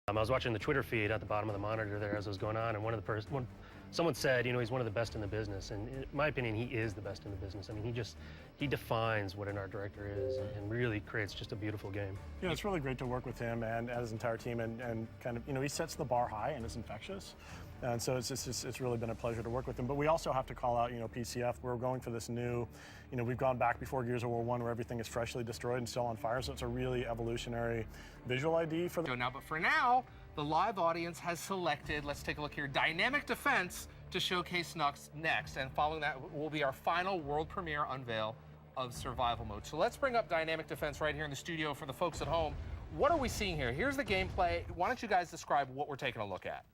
I was watching the Twitter feed at the bottom of the monitor there as it was going on, and someone said, he's one of the best in the business, and in my opinion, he is the best in the business. I mean, he defines what an art director is, and really creates just a beautiful game. Yeah, it's really great to work with him and his entire team, and kind of, he sets the bar high and is infectious, and so it's really been a pleasure to work with him. But we also have to call out, PCF. We're going for this new, we've gone back before Gears of War I, where everything is freshly destroyed and still on fire, so it's a really evolutionary visual ID for them. Now, but for now, the live audience has selected, let's take a look here, Dynamic Defense to showcase next, and following that will be our final world premiere unveil of survival mode. So let's bring up Dynamic Defense right here in the studio for the folks at home. What are we seeing here? Here's the gameplay. Why don't you guys describe what we're taking a look at?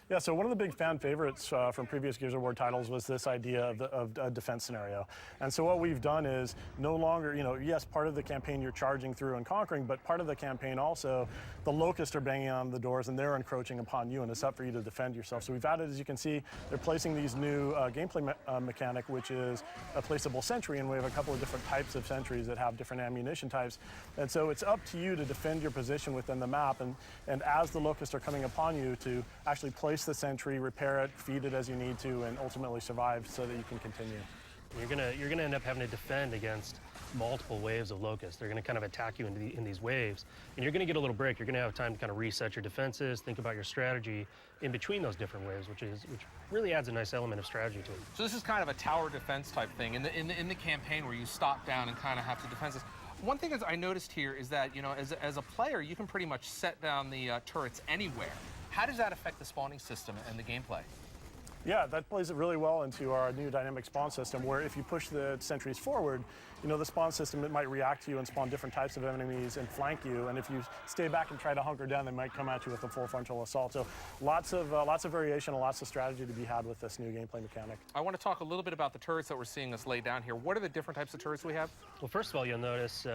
Yeah, so one of the big fan favorites from previous Gears of War titles was this idea of a defense scenario. And so what we've done is no longer, yes, part of the campaign you're charging through and conquering, but part of the campaign also, the Locusts are banging on the doors and they're encroaching upon you, and it's up for you to defend yourself. So we've added, as you can see, they're placing these new gameplay mechanic, which is a placeable sentry, and we have a couple of different types of sentries that have different ammunition types. And so it's up to you to defend your position within the map, and as the Locusts are coming upon you, to actually place the sentry, repair it, feed it as you need to, and ultimately survive so that you can continue. You're gonna end up having to defend against multiple waves of locusts. They're gonna kind of attack you in these waves, and you're gonna get a little break. You're gonna have time to kind of reset your defenses, think about your strategy in between those different waves, which really adds a nice element of strategy to it. So this is kind of a tower defense type thing in the campaign where you stop down and kind of have to defend this. One thing I noticed here is that, as a player, you can pretty much set down the turrets anywhere. How does that affect the spawning system and the gameplay? Yeah, that plays really well into our new dynamic spawn system, where if you push the sentries forward, the spawn system, it might react to you and spawn different types of enemies and flank you. And if you stay back and try to hunker down, they might come at you with a full frontal assault. So lots of variation and lots of strategy to be had with this new gameplay mechanic. I want to talk a little bit about the turrets that we're seeing us lay down here. What are the different types of turrets we have? Well, first of all, you'll notice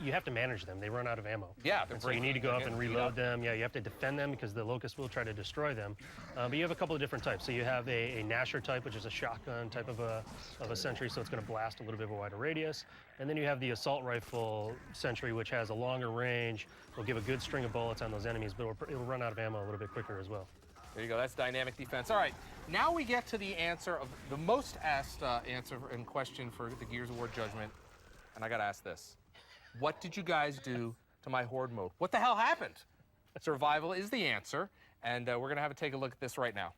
you have to manage them. They run out of ammo. Yeah, so you need to go up and reload them. Yeah, you have to defend them because the Locusts will try to destroy them. But you have a couple of different types. So you have a Nasher type, which is a shotgun type of a sentry, so it's going to blast a little bit of a wider radius. And then you have the assault rifle sentry, which has a longer range. Will give a good string of bullets on those enemies, but it'll run out of ammo a little bit quicker as well. There you go. That's dynamic defense. All right, now we get to the answer of the most asked answer and question for the Gears of War Judgment, and I got to ask this: what did you guys do to my horde mode? What the hell happened? Survival is the answer, and we're going to have to take a look at this right now.